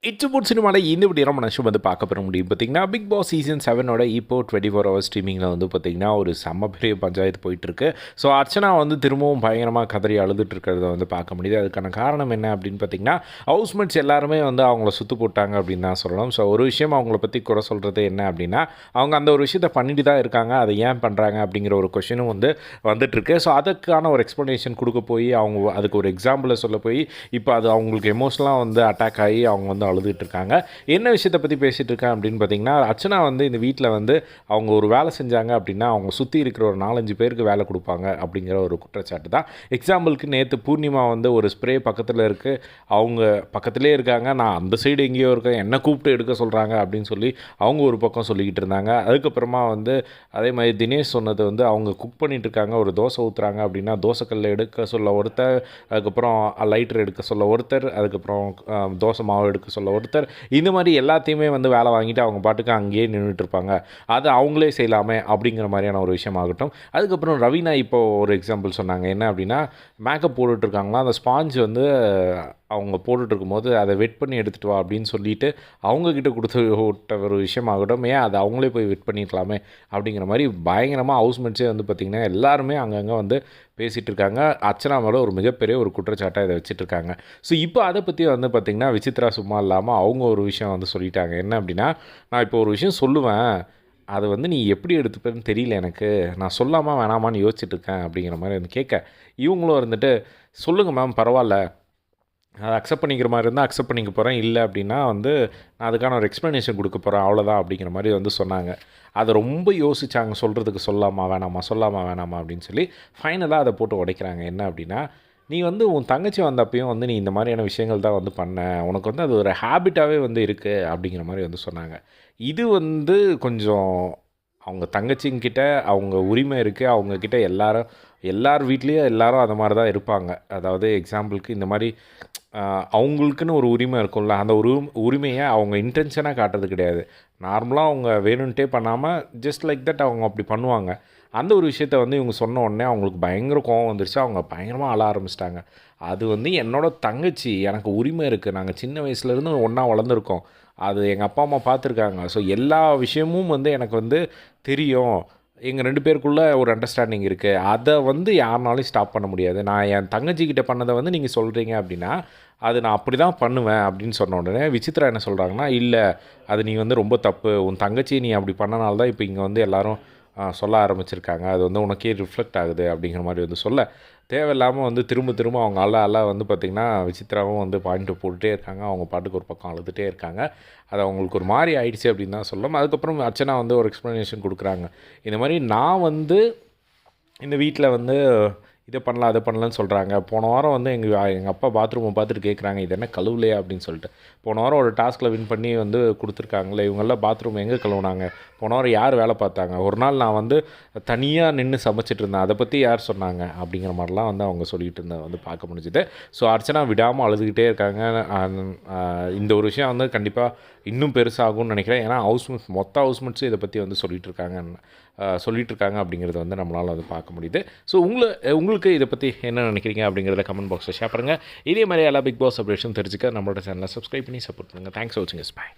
It's சினிமாவில் இந்த video நம்ம நஷ்டம் வந்து பார்க்க போகிற முடியும் பார்த்திங்கன்னா பிக் பாஸ் சீசன் 7ஓட இப்போ 24 hours ஸ்ட்ரீமிங்கில் வந்து பார்த்திங்கன்னா ஒரு செம்ம பெரிய பஞ்சாயத்து போயிட்டுருக்கு. ஸோ அர்ச்சனா வந்து திரும்பவும் பயங்கரமாக கதறி அழுதுட்டு இருக்கிறத வந்து பார்க்க முடியுது. அதுக்கான காரணம் என்ன அப்படின்னு பார்த்திங்கன்னா ஹவுஸ்மேட்ஸ் எல்லாருமே வந்து அவங்கள சுற்று போட்டாங்க அப்படின்னு தான் சொல்லலாம். ஸோ ஒரு விஷயம் அவங்கள பற்றி குறை சொல்கிறது என்ன அப்படின்னா அவங்க அந்த ஒரு விஷயத்தை பண்ணிட்டு தான் இருக்காங்க, அதை ஏன் பண்ணுறாங்க அப்படிங்கிற ஒரு கொஷினும் வந்து வந்துட்டுருக்கு. ஸோ அதுக்கான ஒரு எக்ஸ்ப்ளனேஷன் கொடுக்க போய் அவங்க அதுக்கு ஒரு எக்ஸாம்பிளை சொல்ல போய் இப்போ அது அவங்களுக்கு எமோஷனலாக வந்து அட்டாக் ஆகி அவங்க வந்து அழுதுட்டு இருக்காங்க. என்ன விஷயத்தை பற்றி பேசிகிட்டு இருக்கேன் அப்படின்னு பார்த்தீங்கன்னா அர்ச்சனா வந்து இந்த வீட்டில் வந்து அவங்க ஒரு வேலை செஞ்சாங்க அப்படின்னா அவங்க சுற்றி இருக்கிற ஒரு 4-5 பேருக்கு வேலை கொடுப்பாங்க அப்படிங்கிற ஒரு குற்றச்சாட்டு தான். எக்ஸாம்பிளுக்கு நேற்று பூர்ணிமா வந்து ஒரு ஸ்ப்ரே பக்கத்தில் இருக்குது, அவங்க பக்கத்துலேயே இருக்காங்க, நான் அந்த சைடு எங்கேயோ இருக்கேன், என்னை கூப்பிட்டு எடுக்க சொல்கிறாங்க அப்படின்னு சொல்லி அவங்க ஒரு பக்கம் சொல்லிக்கிட்டு இருந்தாங்க. அதுக்கப்புறமா வந்து அதே மாதிரி தினேஷ் சொன்னது வந்து அவங்க குக் பண்ணிகிட்டு இருக்காங்க, ஒரு தோசை ஊற்றுறாங்க அப்படின்னா தோசைக்கல்ல எடுக்க சொல்ல ஒருத்தர், அதுக்கப்புறம் லைட்டர் எடுக்க சொல்ல ஒருத்தர், அதுக்கப்புறம் தோசை மாவு எடுக்க சொல்ல ஒருத்தர், இந்த மாதிரி எல்லாத்தையுமே வந்து வேலை வாங்கிட்டு அவங்க பாட்டுக்கு அங்கேயே நின்றுட்டு இருப்பாங்க, அது அவங்களே செய்யலாமே அப்படிங்கிற மாதிரியான ஒரு விஷயம் ஆகட்டும். அதுக்கப்புறம் ரவீனா இப்போ ஒரு எக்ஸாம்பிள் சொன்னாங்க, என்ன அப்படின்னா மேக்கப் போட்டுட்ருக்காங்களா, அந்த ஸ்பாஞ்ச் வந்து அவங்க போட்டுட்ருக்கும்போது அதை வெட் பண்ணி எடுத்துகிட்டு வா அப்படின்னு சொல்லிட்டு அவங்கக்கிட்ட கொடுத்து விட்ட ஒரு விஷயமாகட்டும், ஏன் அதை அவங்களே போய் வெட் பண்ணியிருக்கலாமே அப்படிங்கிற மாதிரி பயங்கரமாக ஹவுஸ்மேட்ஸே வந்து பார்த்திங்கன்னா எல்லாருமே அங்கங்கே வந்து பேசிகிட்டு இருக்காங்க. அர்ச்சனா மேலே ஒரு மிகப்பெரிய ஒரு குற்றச்சாட்டை இதை வச்சுட்ருக்காங்க. ஸோ இப்போ அதை பற்றி வந்து பார்த்திங்கன்னா விசித்ரா சும்மா இல்லாமல் அவங்க ஒரு விஷயம் வந்து சொல்லிட்டாங்க, என்ன அப்படின்னா நான் இப்போ ஒரு விஷயம் சொல்லுவேன், அதை வந்து நீ எப்படி எடுத்துப்பேன்னு தெரியல, எனக்கு நான் சொல்லாமா வேணாமான்னு யோசிச்சுட்ருக்கேன் அப்படிங்கிற மாதிரி வந்து கேட்க, இவங்களும் இருந்துட்டு சொல்லுங்கள் மேம் பரவாயில்ல, அதை அக்செப்ட் பண்ணிக்கிற மாதிரி இருந்தால் அக்செப்ட் பண்ணிக்க போகிறேன், இல்லை அப்படின்னா வந்து நான் அதுக்கான ஒரு எக்ஸ்ப்ளனேஷன் கொடுக்க போகிறேன் அவ்வளோதான் அப்படிங்கிற மாதிரி வந்து சொன்னாங்க. அதை ரொம்ப யோசிச்சாங்க, சொல்கிறதுக்கு சொல்லாமா வேணாமா அப்படின்னு சொல்லி ஃபைனலாக அதை போட்டு உடைக்கிறாங்க. என்ன அப்படின்னா நீ வந்து உன் தங்கச்சி வந்தப்பையும் வந்து நீ இந்த மாதிரியான விஷயங்கள் தான் வந்து பண்ண, உனக்கு வந்து அது ஒரு ஹேபிட்டாகவே வந்து இருக்குது அப்படிங்கிற மாதிரி வந்து சொன்னாங்க. இது வந்து கொஞ்சம் அவங்க தங்கச்சிங்கிட்ட அவங்க உரிமை இருக்குது, அவங்கக்கிட்ட எல்லார் வீட்லேயும் எல்லோரும் அந்த மாதிரி தான் இருப்பாங்க. அதாவது எக்ஸாம்பிளுக்கு இந்த மாதிரி அவங்களுக்குன்னு ஒரு உரிமை இருக்கும்ல, அந்த உரிமையை அவங்க இன்டென்ஷனாக காட்டுறது கிடையாது, நார்மலாக அவங்க வேணும்ன்ட்டே பண்ணாமல் ஜஸ்ட் லைக் தட் அவங்க அப்படி பண்ணுவாங்க. அந்த ஒரு விஷயத்த வந்து இவங்க சொன்ன உடனே அவங்களுக்கு பயங்கர கோவம் வந்துருச்சு, அவங்க பயங்கரமாக அழ ஆரம்பிச்சிட்டாங்க. அது வந்து என்னோடய தங்கச்சி, எனக்கு உரிமை இருக்குது, நாங்கள் சின்ன வயசுலேருந்து ஒன்றா வளர்ந்துருக்கோம், அது எங்கள் அப்பா அம்மா பார்த்துருக்காங்க, ஸோ எல்லா விஷயமும் வந்து எனக்கு வந்து தெரியும், எங்கள் 2 பேருக்குள்ளே ஒரு அண்டர்ஸ்டாண்டிங் இருக்குது, அதை வந்து யாருனாலையும் ஸ்டாப் பண்ண முடியாது, நான் என் தங்கச்சிக்கிட்ட பண்ணதை வந்து நீங்கள் சொல்கிறீங்க அப்படின்னா அது நான் அப்படி தான் பண்ணுவேன் அப்படின்னு சொன்ன உடனே விசித்ரா என்ன சொல்கிறாங்கன்னா, இல்லை அது நீ வந்து ரொம்ப தப்பு, உன் தங்கச்சி நீ அப்படி பண்ணனால தான் இப்போ இங்கே வந்து எல்லோரும் சொல்ல ஆரம்பிச்சிருக்காங்க, அது வந்து உனக்கே ரிஃப்ளெக்ட் ஆகுது அப்படிங்கிற மாதிரி வந்து சொல்ல, தேவையில்லாமல் வந்து திரும்ப அவங்க அழ வந்து பார்த்திங்கன்னா விசித்ராவும் வந்து பாயிண்ட்டை போட்டுகிட்டே இருக்காங்க, அவங்க பாட்டுக்கு ஒரு பக்கம் அழுதுகிட்டே இருக்காங்க. அது அவங்களுக்கு ஒரு மாதிரி ஆயிடுச்சு அப்படின்னு தான் சொல்லலாம். அதுக்கப்புறம் அர்ச்சனா வந்து ஒரு எக்ஸ்ப்ளனேஷன் கொடுக்குறாங்க, இந்த மாதிரி நான் வந்து இந்த வீட்டில் வந்து இதை பண்ணலாம் அதை பண்ணலான்னு சொல்கிறாங்க, போன வாரம் வந்து எங்கள் அப்பா பாத்ரூமை பார்த்துட்டு கேட்குறாங்க, இது என்ன கழுவுலையா அப்படின்னு சொல்லிட்டு, போன வாரம் ஒரு டாஸ்கில் வின் பண்ணி வந்து கொடுத்துருக்காங்களே, இவங்கெல்லாம் பாத்ரூம் எங்கே கழுவுனாங்க, போன வாரம் யார் வேலை பார்த்தாங்க, ஒரு நாள் நான் வந்து தனியாக நின்று சமைச்சிட்டு இருந்தேன், அதை பற்றி யார் சொன்னாங்க அப்படிங்கிற மாதிரிலாம் வந்து அவங்க சொல்லிகிட்டு இருந்ததை வந்து பார்க்க முடிஞ்சுது. ஸோ அர்ச்சனா விடாமல் அழுதுகிட்டே இருக்காங்க. இந்த ஒரு விஷயம் வந்து கண்டிப்பாக இன்னும் பெருசாகும்னு நினைக்கிறேன், ஏன்னா மொத்த ஹவுஸ்மேட்ஸும் இதை பற்றி வந்து சொல்லிகிட்டு இருக்காங்க அப்படிங்கிறத வந்து நம்மளால் வந்து பார்க்க முடியுது. ஸோ உங்களுக்கு இதை பற்றி என்ன நினைக்கிறீங்க அப்படிங்கிறத கமெண்ட் பாக்ஸில் ஷேர் பண்ணுங்கள். இதே மாதிரி எல்லா பிக் பாஸ் அப்டேஷன் தெரிஞ்சுக்க நம்மளோட சேனலை சப்ஸ்கிரைப் பண்ணி சப்போர்ட் பண்ணுங்கள். தேங்க்ஸ் ஃபார் வாட்சிங். பை.